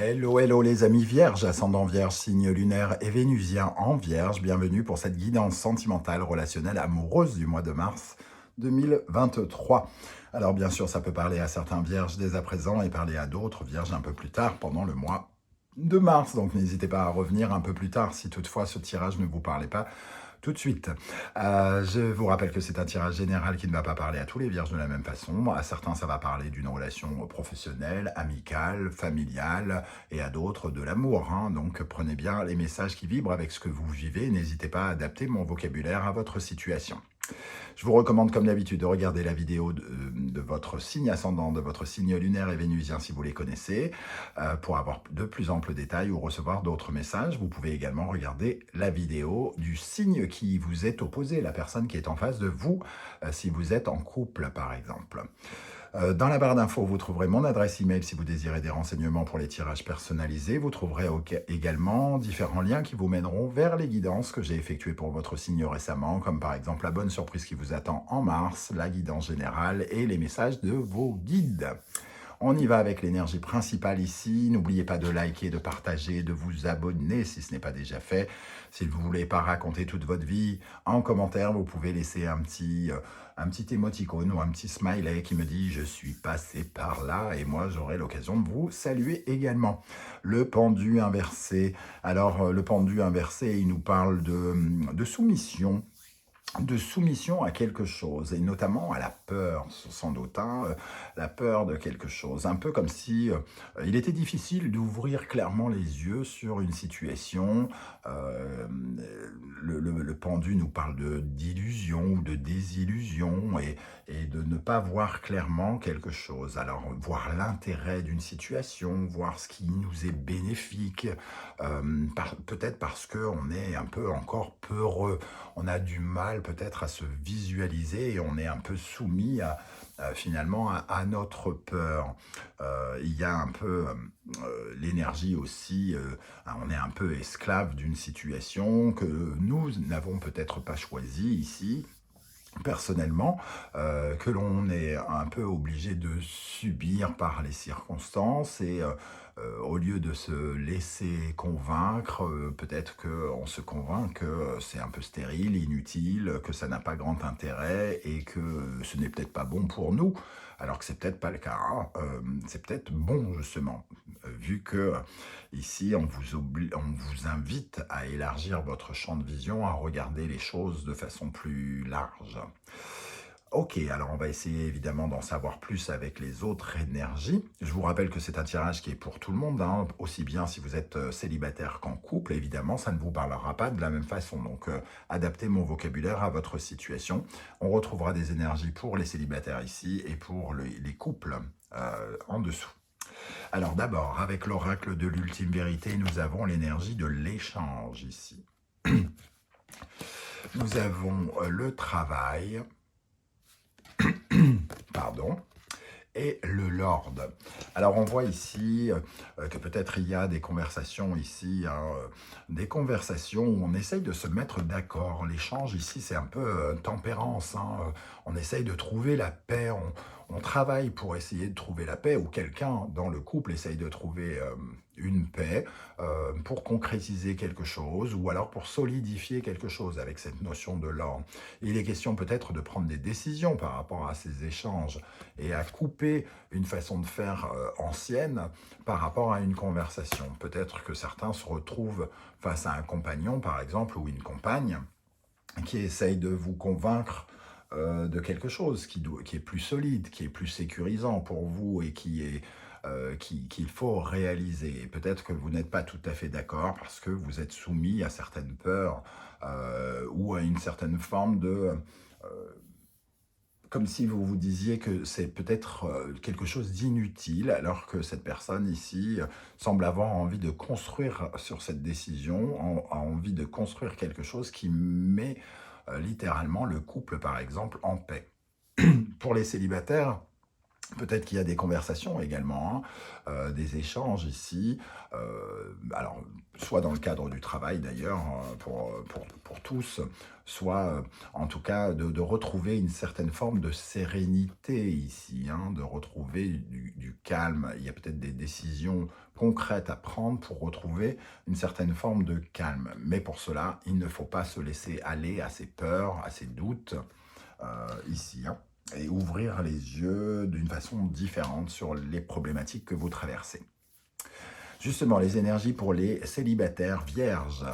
Hello, hello les amis vierges, ascendant vierge, signe lunaire et vénusien en vierge. Bienvenue pour cette guidance sentimentale, relationnelle, amoureuse du mois de mars 2023. Alors bien sûr, ça peut parler à certains vierges dès à présent et parler à d'autres vierges un peu plus tard pendant le mois de mars. Donc n'hésitez pas à revenir un peu plus tard si toutefois ce tirage ne vous parlait pas tout de suite. Je vous rappelle que c'est un tirage général qui ne va pas parler à tous les vierges de la même façon. À certains, ça va parler d'une relation professionnelle, amicale, familiale, et à d'autres de l'amour. Donc prenez bien les messages qui vibrent avec ce que vous vivez. N'hésitez pas à adapter mon vocabulaire à votre situation. Je vous recommande comme d'habitude de regarder la vidéo de votre signe ascendant, de votre signe lunaire et vénusien si vous les connaissez, pour avoir de plus amples détails ou recevoir d'autres messages. Vous pouvez également regarder la vidéo du signe qui vous est opposé, la personne qui est en face de vous, si vous êtes en couple par exemple. Dans la barre d'infos, vous trouverez mon adresse email si vous désirez des renseignements pour les tirages personnalisés. Vous trouverez également différents liens qui vous mèneront vers les guidances que j'ai effectuées pour votre signe récemment, comme par exemple la bonne surprise qui vous attend en mars, la guidance générale et les messages de vos guides. On y va avec l'énergie principale ici. N'oubliez pas de liker, de partager, de vous abonner si ce n'est pas déjà fait. Si vous ne voulez pas raconter toute votre vie, en commentaire, vous pouvez laisser un petit émoticône ou un petit smiley qui me dit « Je suis passé par là » et moi, j'aurai l'occasion de vous saluer également. Le pendu inversé. Alors, le pendu inversé, il nous parle de soumission à quelque chose, et notamment à la peur, sans doute, la peur de quelque chose. Un peu comme si il était difficile d'ouvrir clairement les yeux sur une situation. Le pendu nous parle d'illusion ou de désillusion et de ne pas voir clairement quelque chose. Alors, voir l'intérêt d'une situation, voir ce qui nous est bénéfique, peut-être parce qu'on est un peu encore peureux. On a du mal peut-être à se visualiser et on est un peu soumis finalement à notre peur. Il y a un peu l'énergie aussi, on est un peu esclave d'une situation que nous n'avons peut-être pas choisie ici, personnellement, que l'on est un peu obligé de subir par les circonstances et au lieu de se laisser convaincre, peut-être qu'on se convainc que c'est un peu stérile, inutile, que ça n'a pas grand intérêt et que ce n'est peut-être pas bon pour nous, alors que c'est peut-être pas le cas. C'est peut-être bon justement, vu que ici on vous invite à élargir votre champ de vision, à regarder les choses de façon plus large. Ok, alors on va essayer évidemment d'en savoir plus avec les autres énergies. Je vous rappelle que c'est un tirage qui est pour tout le monde, aussi bien si vous êtes célibataire qu'en couple, évidemment, ça ne vous parlera pas de la même façon. Donc adaptez mon vocabulaire à votre situation. On retrouvera des énergies pour les célibataires ici et pour les couples en dessous. Alors d'abord, avec l'oracle de l'ultime vérité, nous avons l'énergie de l'échange ici. Nous avons le travail, pardon, et le Lord. Alors on voit ici que peut-être il y a des conversations ici, des conversations où on essaye de se mettre d'accord. L'échange ici c'est un peu tempérance, on essaye de trouver la paix, on travaille pour essayer de trouver la paix, ou quelqu'un dans le couple essaye de trouver une paix pour concrétiser quelque chose, ou alors pour solidifier quelque chose avec cette notion de l'ordre. Il est question peut-être de prendre des décisions par rapport à ces échanges et à couper une façon de faire ancienne par rapport à une conversation. Peut-être que certains se retrouvent face à un compagnon, par exemple, ou une compagne, qui essaye de vous convaincre de quelque chose qui est plus solide, qui est plus sécurisant pour vous et qu'il faut réaliser. Et peut-être que vous n'êtes pas tout à fait d'accord parce que vous êtes soumis à certaines peurs ou à une certaine forme de... comme si vous vous disiez que c'est peut-être quelque chose d'inutile, alors que cette personne ici semble avoir envie de construire sur cette décision, a envie de construire quelque chose qui met littéralement le couple, par exemple, en paix. Pour les célibataires, Peut-être qu'il y a des conversations également, hein, des échanges ici, alors soit dans le cadre du travail d'ailleurs, pour tous, soit, en tout cas de retrouver une certaine forme de sérénité ici, hein, de retrouver du calme. Il y a peut-être des décisions concrètes à prendre pour retrouver une certaine forme de calme. Mais pour cela, il ne faut pas se laisser aller à ses peurs, à ses doutes, ici, hein, et ouvrir les yeux d'une façon différente sur les problématiques que vous traversez. Justement, les énergies pour les célibataires vierges.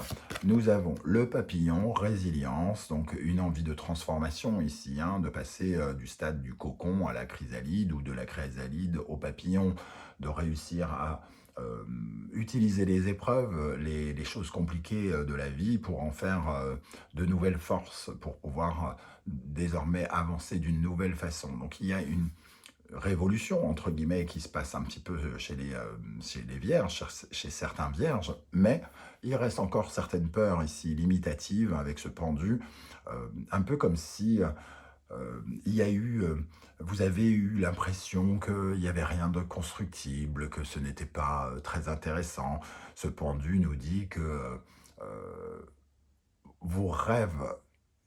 Nous avons le papillon, résilience, donc une envie de transformation ici, hein, de passer du stade du cocon à la chrysalide ou de la chrysalide au papillon, de réussir à euh, utiliser les épreuves, les choses compliquées de la vie pour en faire de nouvelles forces, pour pouvoir désormais avancer d'une nouvelle façon. Donc il y a une révolution, entre guillemets, qui se passe un petit peu chez les vierges, chez certains vierges, mais il reste encore certaines peurs ici limitatives avec ce pendu, un peu comme si il y a eu, vous avez eu l'impression qu'il n'y avait rien de constructible, que ce n'était pas très intéressant. Ce pendu nous dit que vos rêves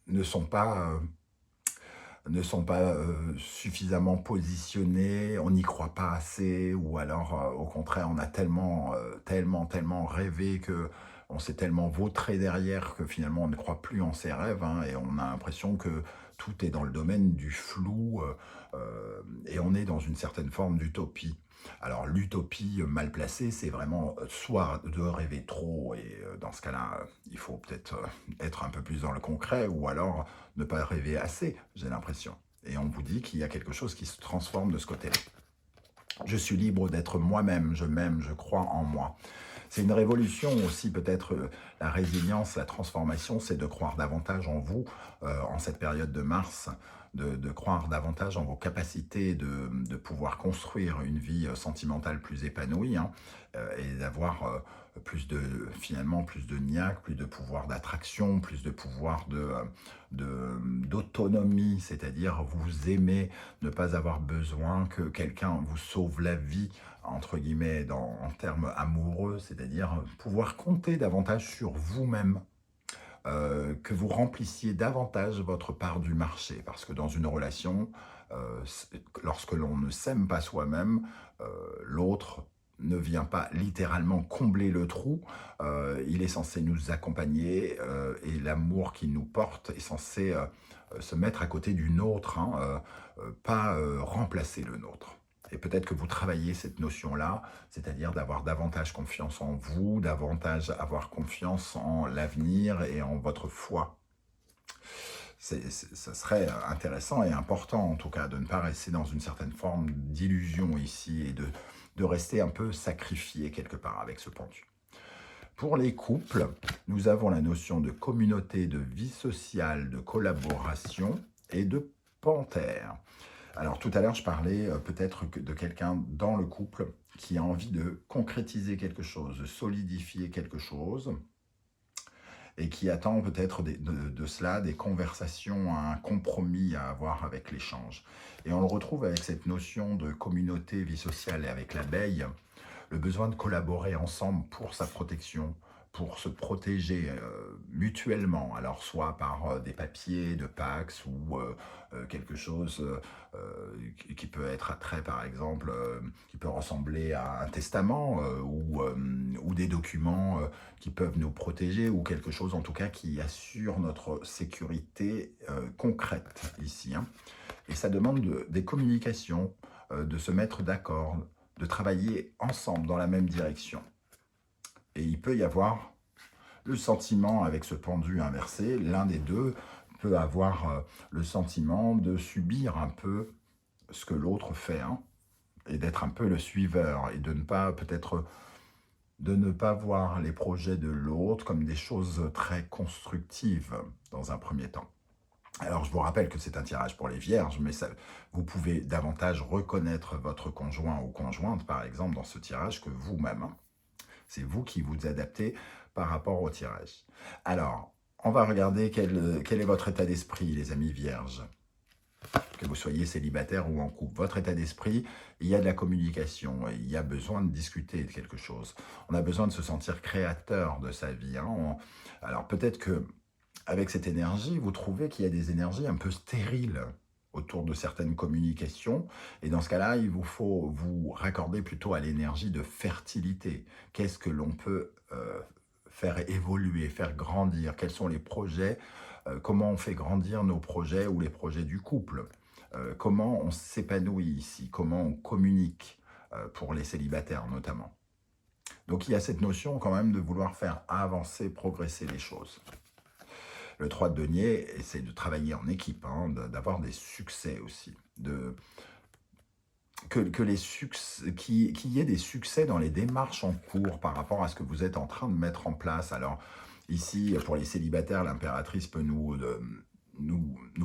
ne sont pas suffisamment positionnés, on n'y croit pas assez, ou alors au contraire, on a tellement rêvé que on s'est tellement vautré derrière que finalement on ne croit plus en ses rêves, hein, et on a l'impression que tout est dans le domaine du flou, et on est dans une certaine forme d'utopie. Alors l'utopie mal placée, c'est vraiment soit de rêver trop, et dans ce cas-là, il faut peut-être être un peu plus dans le concret, ou alors ne pas rêver assez, j'ai l'impression. Et on vous dit qu'il y a quelque chose qui se transforme de ce côté-là. Je suis libre d'être moi-même, je m'aime, je crois en moi. C'est une révolution aussi, peut-être la résilience, la transformation, c'est de croire davantage en vous en cette période de mars, de croire davantage en vos capacités de pouvoir construire une vie sentimentale plus épanouie, hein, et d'avoir finalement plus de niaque, plus de pouvoir d'attraction, plus de pouvoir d'autonomie, c'est-à-dire vous aimer, ne pas avoir besoin que quelqu'un vous sauve la vie, entre guillemets, en termes amoureux, c'est-à-dire pouvoir compter davantage sur vous-même, que vous remplissiez davantage votre part du marché. Parce que dans une relation, lorsque l'on ne s'aime pas soi-même, l'autre ne vient pas littéralement combler le trou, il est censé nous accompagner, et l'amour qu'il nous porte est censé se mettre à côté du nôtre, hein, pas remplacer le nôtre. Et peut-être que vous travaillez cette notion-là, c'est-à-dire d'avoir davantage confiance en vous, davantage avoir confiance en l'avenir et en votre foi. Ça serait intéressant et important, en tout cas, de ne pas rester dans une certaine forme d'illusion ici et de rester un peu sacrifié quelque part avec ce pendu. Pour les couples, nous avons la notion de communauté, de vie sociale, de collaboration et de panthère. Alors tout à l'heure, je parlais peut-être de quelqu'un dans le couple qui a envie de concrétiser quelque chose, de solidifier quelque chose, et qui attend peut-être de cela des conversations, un compromis à avoir avec l'échange. Et on le retrouve avec cette notion de communauté, vie sociale, et avec l'abeille, le besoin de collaborer ensemble pour sa protection, pour se protéger mutuellement, alors soit par des papiers de Pax ou quelque chose qui peut être attrait par exemple, qui peut ressembler à un testament, ou des documents qui peuvent nous protéger, ou quelque chose en tout cas qui assure notre sécurité concrète ici, hein. Et ça demande des communications, de se mettre d'accord, de travailler ensemble dans la même direction. Et il peut y avoir le sentiment avec ce pendu inversé, l'un des deux peut avoir le sentiment de subir un peu ce que l'autre fait, hein, et d'être un peu le suiveur, et de ne pas peut-être de ne pas voir les projets de l'autre comme des choses très constructives dans un premier temps. Alors, je vous rappelle que c'est un tirage pour les vierges, mais ça, vous pouvez davantage reconnaître votre conjoint ou conjointe, par exemple, dans ce tirage que vous-même, hein. C'est vous qui vous adaptez par rapport au tirage. Alors, on va regarder quel est votre état d'esprit, les amis vierges. que vous soyez célibataire ou en couple. Votre état d'esprit, il y a de la communication, il y a besoin de discuter de quelque chose. On a besoin de se sentir créateur de sa vie, hein. Alors peut-être que avec cette énergie, vous trouvez qu'il y a des énergies un peu stériles autour de certaines communications. Et dans ce cas-là, il vous faut vous raccorder plutôt à l'énergie de fertilité. Qu'est-ce que l'on peut faire évoluer, faire grandir? Quels sont les projets? Comment on fait grandir nos projets ou les projets du couple? Comment on s'épanouit ici? Comment on communique pour les célibataires notamment? Donc il y a cette notion quand même de vouloir faire avancer, progresser les choses. Le 3 de denier, c'est de travailler en équipe, hein, d'avoir des succès aussi, que les succès, qu'il y ait des succès dans les démarches en cours par rapport à ce que vous êtes en train de mettre en place. Alors ici, pour les célibataires, l'impératrice peut nous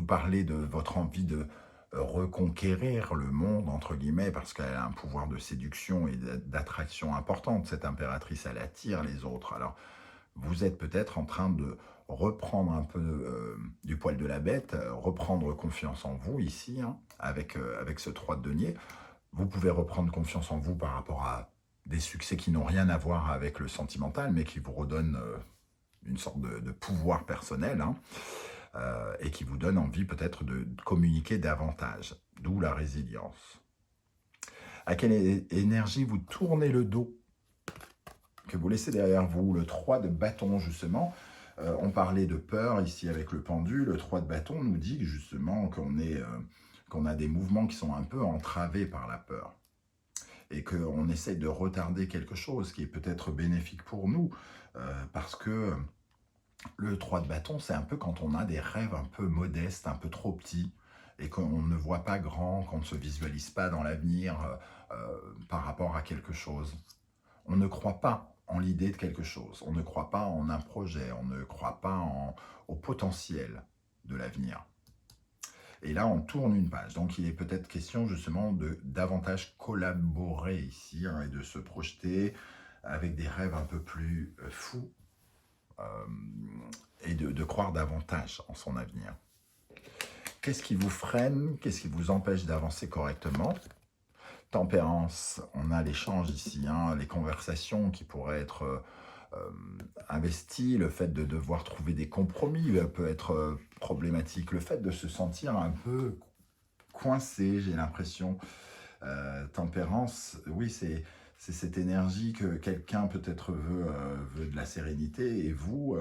parler de votre envie de reconquérir le monde, entre guillemets, parce qu'elle a un pouvoir de séduction et d'attraction importante. Cette impératrice, elle attire les autres. Alors, vous êtes peut-être en train de reprendre un peu du poil de la bête, reprendre confiance en vous ici, hein, avec ce 3 de denier. Vous pouvez reprendre confiance en vous par rapport à des succès qui n'ont rien à voir avec le sentimental, mais qui vous redonnent une sorte de pouvoir personnel, hein, et qui vous donne envie peut-être de communiquer davantage, d'où la résilience. À quelle énergie vous tournez le dos, que vous laissez derrière vous? Le 3 de bâton, justement, on parlait de peur ici avec le pendule. Le 3 de bâton nous dit justement qu'on a des mouvements qui sont un peu entravés par la peur et qu'on essaie de retarder quelque chose qui est peut-être bénéfique pour nous, parce que le 3 de bâton, c'est un peu quand on a des rêves un peu modestes, un peu trop petits, et qu'on ne voit pas grand, qu'on ne se visualise pas dans l'avenir par rapport à quelque chose. On ne croit pas en l'idée de quelque chose, on ne croit pas en un projet, on ne croit pas au potentiel de l'avenir. Et là, on tourne une page. Donc, il est peut-être question justement de davantage collaborer ici, hein, et de se projeter avec des rêves un peu plus fous, et de croire davantage en son avenir. Qu'est-ce qui vous freine? Qu'est-ce qui vous empêche d'avancer correctement? Tempérance, on a l'échange ici, hein, les conversations qui pourraient être investies, le fait de devoir trouver des compromis peut être problématique, le fait de se sentir un peu coincé, j'ai l'impression. Tempérance, oui, c'est cette énergie que quelqu'un peut-être veut de la sérénité et vous,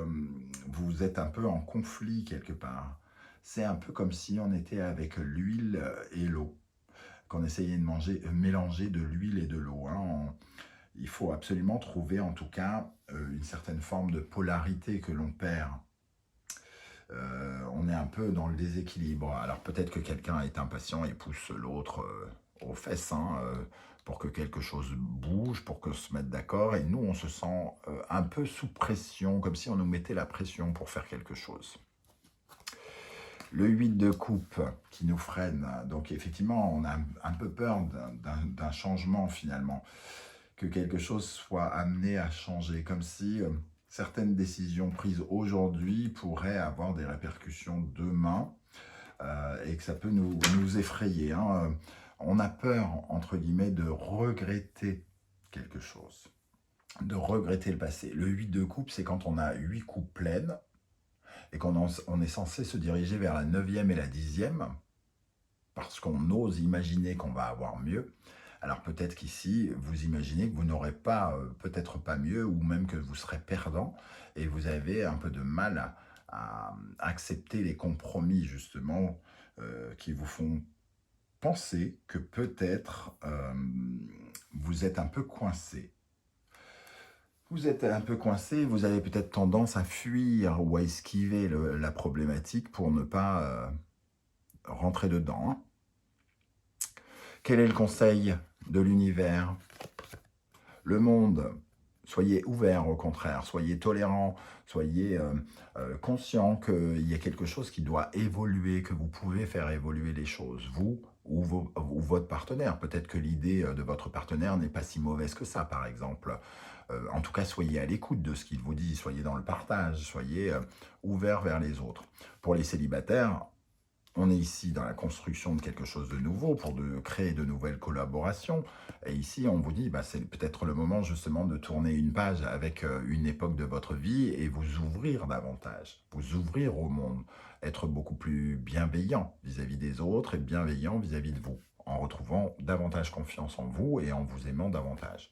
vous êtes un peu en conflit quelque part. C'est un peu comme si on était avec l'huile et l'eau, qu'on essayait de mélanger de l'huile et de l'eau, hein. Il faut absolument trouver en tout cas une certaine forme de polarité que l'on perd. On est un peu dans le déséquilibre. Alors peut-être que quelqu'un est impatient et pousse l'autre aux fesses, hein, pour que quelque chose bouge, pour que se mette d'accord. Et nous, on se sent un peu sous pression, comme si on nous mettait la pression pour faire quelque chose. Le 8 de coupe qui nous freine. Donc effectivement, on a un peu peur d'un changement finalement. Que quelque chose soit amené à changer. Comme si certaines décisions prises aujourd'hui pourraient avoir des répercussions demain. Et que ça peut nous effrayer, hein. On a peur, entre guillemets, de regretter quelque chose. De regretter le passé. Le 8 de coupe, c'est quand on a 8 coupes pleines et qu'on est censé se diriger vers la 9e et la 10e, parce qu'on ose imaginer qu'on va avoir mieux. Alors peut-être qu'ici, vous imaginez que vous n'aurez pas, peut-être pas mieux, ou même que vous serez perdant, et vous avez un peu de mal à accepter les compromis, justement, qui vous font penser que peut-être vous êtes un peu coincé. Vous êtes un peu coincé, vous avez peut-être tendance à fuir ou à esquiver la problématique pour ne pas rentrer dedans, hein. Quel est le conseil de l'univers? Le monde, soyez ouverts au contraire, soyez tolérants, soyez conscients qu'il y a quelque chose qui doit évoluer, que vous pouvez faire évoluer les choses, vous ou votre partenaire. Peut-être que l'idée de votre partenaire n'est pas si mauvaise que ça, par exemple. En tout cas, soyez à l'écoute de ce qu'il vous dit, soyez dans le partage, soyez ouverts vers les autres. Pour les célibataires, On est ici dans la construction de quelque chose de nouveau pour créer de nouvelles collaborations. Et ici, on vous dit, bah, c'est peut-être le moment justement de tourner une page avec une époque de votre vie et vous ouvrir davantage, vous ouvrir au monde, être beaucoup plus bienveillant vis-à-vis des autres et bienveillant vis-à-vis de vous, en retrouvant davantage confiance en vous et en vous aimant davantage.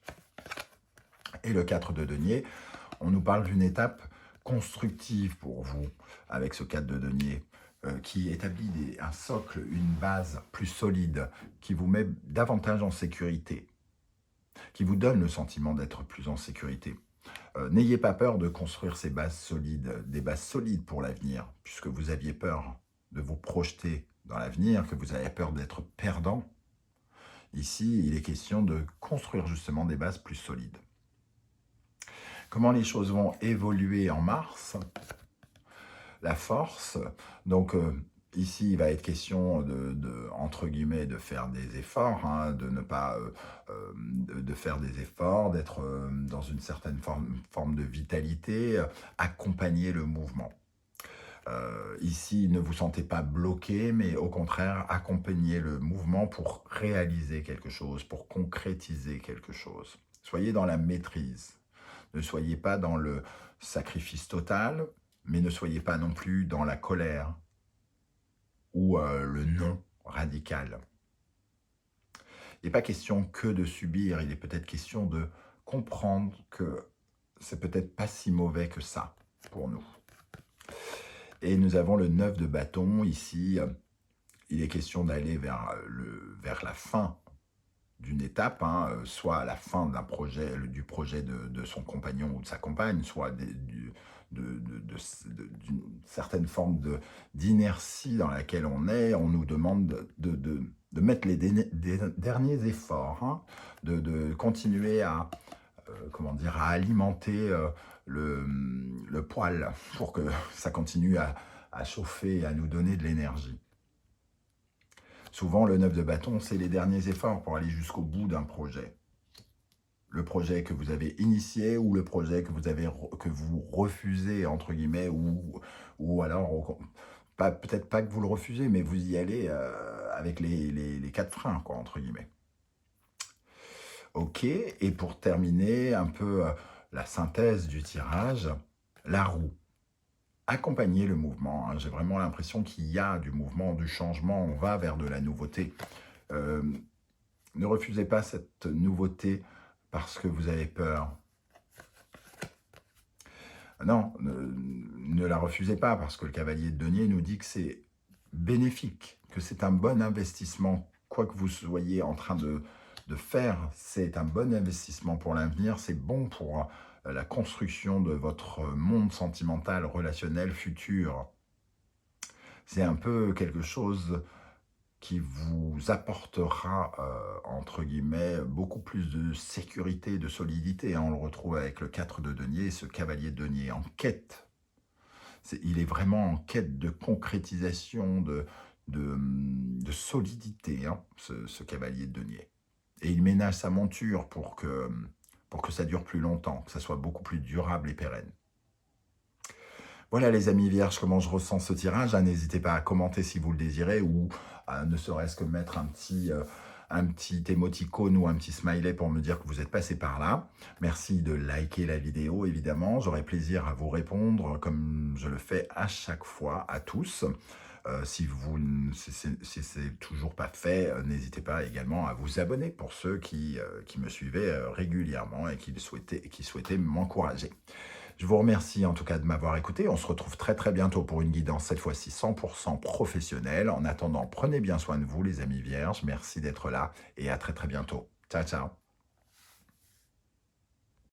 Et le 4 de denier, on nous parle d'une étape constructive pour vous avec ce 4 de denier qui établit un socle, une base plus solide, qui vous met davantage en sécurité, qui vous donne le sentiment d'être plus en sécurité. N'ayez pas peur de construire ces bases solides, des bases solides pour l'avenir, puisque vous aviez peur de vous projeter dans l'avenir, que vous avez peur d'être perdant. Ici, il est question de construire justement des bases plus solides. Comment les choses vont évoluer en mars? La force, donc ici il va être question entre guillemets de faire des efforts, hein, de ne pas de faire des efforts, d'être dans une certaine forme de vitalité, accompagner le mouvement. Ici, ne vous sentez pas bloqué, mais au contraire, accompagnez le mouvement pour réaliser quelque chose, pour concrétiser quelque chose. Soyez dans la maîtrise. Ne soyez pas dans le sacrifice total, mais ne soyez pas non plus dans la colère ou le non radical. Il n'est pas question que de subir, il est peut-être question de comprendre que c'est peut-être pas si mauvais que ça pour nous. Et nous avons le 9 de bâton ici. Il est question d'aller vers la fin d'une étape, hein, soit à la fin du projet de son compagnon ou de sa compagne, soit d'une certaine forme d'inertie dans laquelle on est. On nous demande de mettre les derniers efforts, hein, de continuer à, à alimenter le poêle pour que ça continue à chauffer et à nous donner de l'énergie. Souvent, le 9 de bâton, c'est les derniers efforts pour aller jusqu'au bout d'un projet. Le projet que vous avez initié ou le projet que vous refusez, entre guillemets, ou alors, peut-être pas que vous le refusez, mais vous y allez avec les quatre freins, quoi, entre guillemets. Ok, et pour terminer un peu la synthèse du tirage, la roue. Accompagner le mouvement. Hein. J'ai vraiment l'impression qu'il y a du mouvement, du changement, on va vers de la nouveauté. Ne refusez pas cette nouveauté parce que vous avez peur. Non, ne la refusez pas parce que le cavalier de denier nous dit que c'est bénéfique, que c'est un bon investissement. Quoi que vous soyez en train de faire, c'est un bon investissement pour l'avenir, c'est bon pour la construction de votre monde sentimental, relationnel, futur. C'est un peu quelque chose qui vous apportera, entre guillemets, beaucoup plus de sécurité, de solidité. On le retrouve avec le 4 de denier, ce cavalier de denier en quête. Il est vraiment en quête de concrétisation, de solidité, hein, ce cavalier de denier. Et il ménage sa monture pour que ça dure plus longtemps, que ça soit beaucoup plus durable et pérenne. Voilà les amis vierges, comment je ressens ce tirage. N'hésitez pas à commenter si vous le désirez ou ne serait-ce que mettre un petit émoticône ou un petit smiley pour me dire que vous êtes passé par là. Merci de liker la vidéo, évidemment. J'aurai plaisir à vous répondre comme je le fais à chaque fois à tous. Si c'est toujours pas fait, n'hésitez pas également à vous abonner pour ceux qui me suivaient régulièrement et qui souhaitaient m'encourager. Je vous remercie en tout cas de m'avoir écouté. On se retrouve très très bientôt pour une guidance, cette fois-ci 100% professionnelle. En attendant, prenez bien soin de vous les amis vierges. Merci d'être là et à très très bientôt. Ciao, ciao.